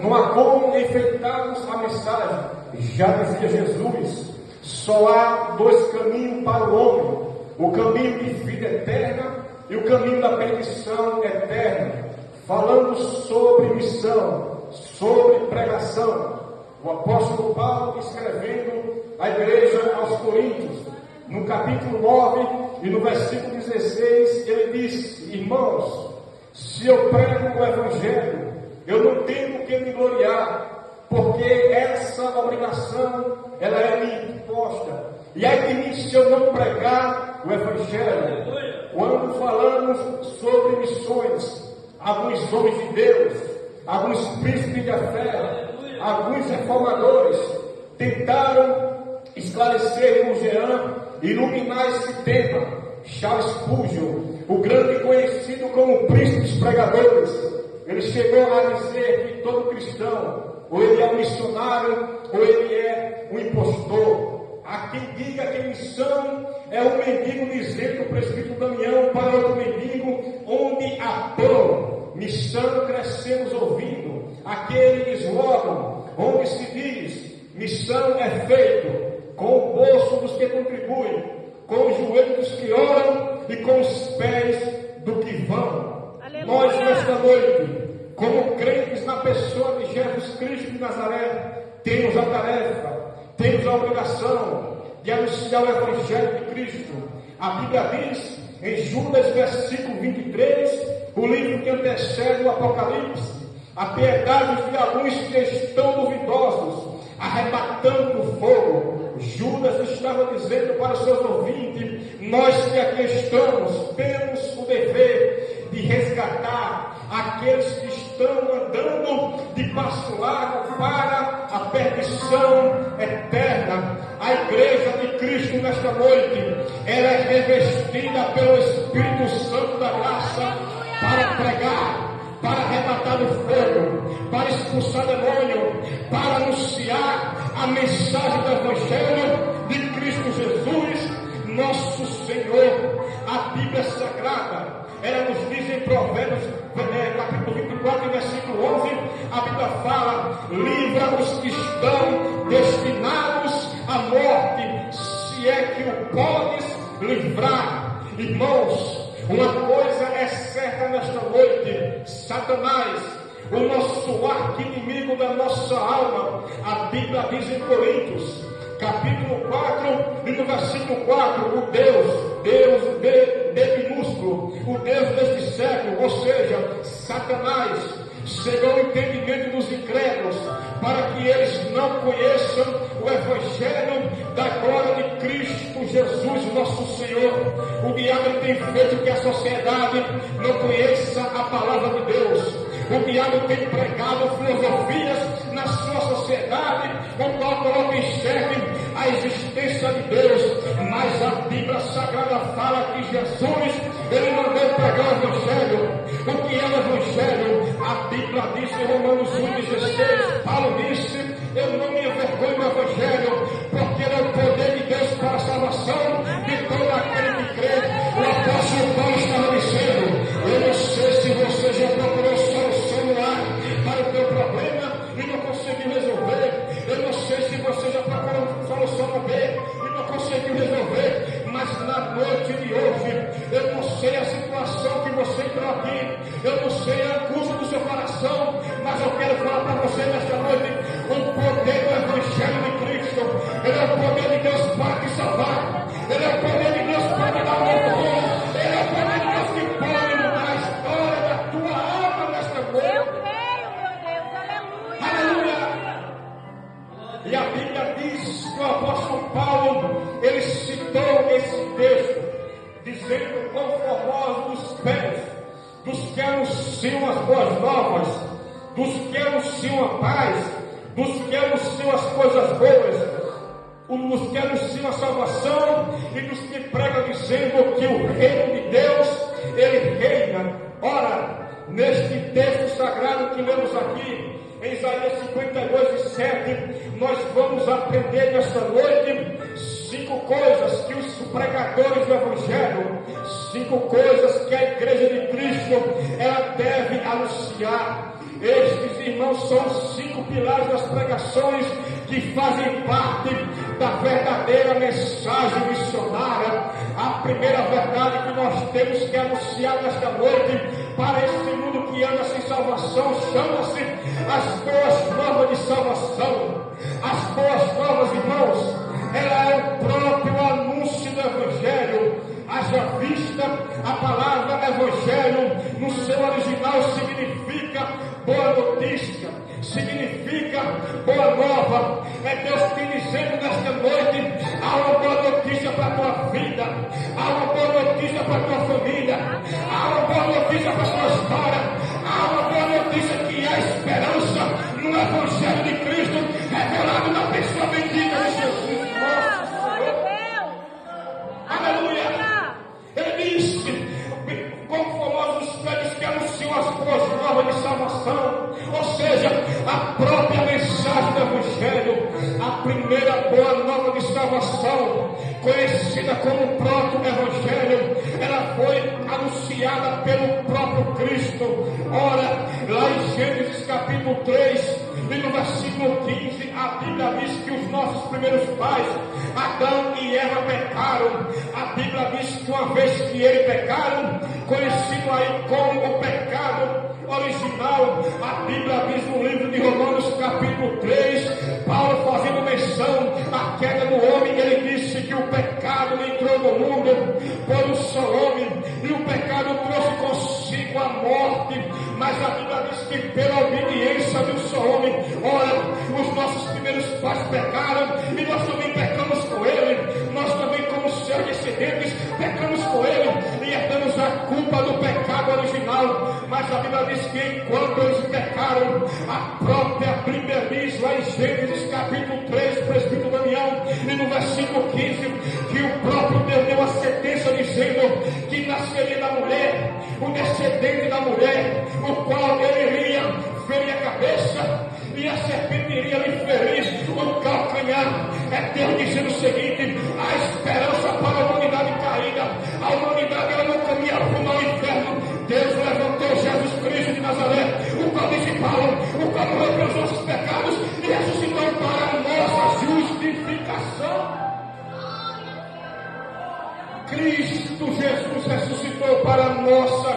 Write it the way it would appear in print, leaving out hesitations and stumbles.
não há como enfeitarmos a mensagem. Já dizia Jesus, só há dois caminhos para o homem: o caminho de vida eterna e o caminho da perdição eterna. Falando sobre missão, sobre pregação, o apóstolo Paulo, escrevendo à igreja aos Coríntios, no capítulo 9 e no versículo 16, ele diz: irmãos, se eu prego o evangelho, eu não tenho que me gloriar, porque essa obrigação, ela é me imposta. E aí de mim, se eu não pregar o evangelho. Quando falamos sobre missões, alguns homens de Deus, alguns príncipes da fé, alguns reformadores tentaram esclarecer com Jean, iluminar esse tema. Charles Spurgeon, o grande conhecido como príncipe dos pregadores, ele chegou a dizer que todo cristão, ou ele é um missionário, ou ele é um impostor. Há quem diga que missão é um mendigo dizendo o presbítero Damião para outro mendigo: onde há pão, missão crescemos ouvindo. Aquele slogan, onde se diz: missão é feito com o bolso dos que contribuem, com os joelhos dos que oram e com os pés do que vão. Aleluia. Nós, nesta noite, como crentes na pessoa de Jesus Cristo de Nazaré, temos a tarefa, temos a obrigação de anunciar o Evangelho de Cristo. A Bíblia diz, em Judas, versículo 23, o livro que antecede o Apocalipse: a piedade de alguns que estão duvidosos, arrebatando o fogo. Judas estava dizendo para os seus ouvintes: nós que aqui estamos, temos o dever de resgatar aqueles que estão andando de passo largo para a perdição eterna. A igreja de Cristo nesta noite, ela é revestida pelo Espírito Santo da graça para pregar, para arrebatar o fogo, para expulsar demônio, para anunciar a mensagem do Evangelho de Cristo Jesus, nosso Senhor. A Bíblia Sagrada, ela nos diz em Provérbios, capítulo 24, versículo 11, a Bíblia fala: livra os que estão destinados à morte, se é que o podes livrar. Irmãos, uma coisa é certa nesta noite: Satanás, o nosso arqui-inimigo da nossa alma, a Bíblia diz em Coríntios, capítulo 4 e no versículo 4, o Deus de minúsculo, o Deus deste século, ou seja, Satanás, chegou ao entendimento dos incrédulos, para que eles não conheçam o Evangelho da glória de Cristo Jesus, nosso Senhor. O diabo tem feito que a sociedade não conheça a palavra de Deus. O diabo tem pregado filosofias na sua sociedade, o qual coloca em xeque a existência de Deus. Mas a Bíblia Sagrada fala que Jesus, ele mandou pregar o Evangelho. O que é o Evangelho? A Bíblia diz em Romanos 1,16, Paulo disse: eu não me envergonho do Evangelho, porque ele é o poder de Deus para a salvação de todo aquele que crê. O apóstolo Paulo estava dizendo: eu não sei se você já procurou solução no ar para o teu problema e não conseguiu resolver. Eu não sei se você já procurou solução no B e não conseguiu resolver. Mas na noite de hoje, eu não sei a situação que você entrou aqui, eu não sei a angústia do seu coração, mas eu quero falar para você nesta noite: o poder do Evangelho de Cristo, ele é o poder de Deus para te salvar, ele é o poder de Deus para te dar perdão, ele é o poder de Deus que pode mudar a história da tua alma nesta noite. Eu creio, meu Deus, aleluia. Aleluia. E a Bíblia diz que o apóstolo Paulo, ele citou esse texto, dizendo: quão formosos os pés dos que anunciam as boas novas, dos que anunciam a paz, dos que anunciam as coisas boas, dos que anunciam a salvação e dos que pregam dizendo que o reino de Deus, ele reina. Ora, neste texto sagrado que lemos aqui, em Isaías 52:7, nós vamos aprender nesta noite 5 coisas que os pregadores do Evangelho, 5 coisas que a igreja de Cristo, ela deve anunciar. Estes, irmãos, são os 5 pilares das pregações que fazem parte da verdadeira mensagem missionária. A primeira verdade que nós temos que anunciar nesta noite para esse mundo que anda sem salvação chama-se as boas novas de salvação. As boas novas, irmãos, ela é o próprio anúncio do Evangelho. Haja vista, a palavra Evangelho no seu original significa boa notícia, significa boa nova. É Deus te dizendo nesta noite: há uma boa notícia para a tua vida, há uma boa notícia para a tua família, há uma boa notícia para a tua história, há uma boa notícia que há esperança no Evangelho de Cristo revelado na pessoa bendita de Jesus. Aleluia! Ele disse, como famosos prédios que anunciam as boas novas de salvação, ou seja, a própria mensagem do Evangelho, a primeira boa nova de salvação, conhecida como proto-evangelho, ela foi anunciada pelo próprio Cristo. Ora, lá em Gênesis capítulo 3, e no versículo 15, a Bíblia diz que os nossos primeiros pais, Adão e Eva, pecaram. A Bíblia diz que uma vez que eles pecaram, conhecido aí como o pecado original, a Bíblia diz no livro de Romanos capítulo 3, Paulo fazendo menção à queda do homem, ele disse que o pecado entrou no mundo por um só homem, e o pecado trouxe consigo a morte, mas a Bíblia diz que pela obediência de um só homem, ora, os nossos primeiros pais pecaram, e nós também pecamos com ele, nós também como seus descendentes pecamos com ele, e herdamos a culpa do pecado original. Mas a Bíblia diz que enquanto eles pecaram, a própria Bíblia diz lá em Gênesis capítulo 3, presbítero Daniel, e no versículo 15, que o próprio Deus deu a sentença dizendo que nasceria da mulher, o descendente da mulher, o qual ele iria ferir a cabeça, e a serpente iria lhe ferir o calcanhar. É Deus dizendo o seguinte: a esperança para a humanidade caída, a humanidade ela não caminha rumo ao inferno. Deus levantou Jesus Cristo de Nazaré, o qual disse Paulo, o qual morreu pelos nossos pecados e ressuscitou para a nossa justificação. Cristo Jesus ressuscitou para a nossa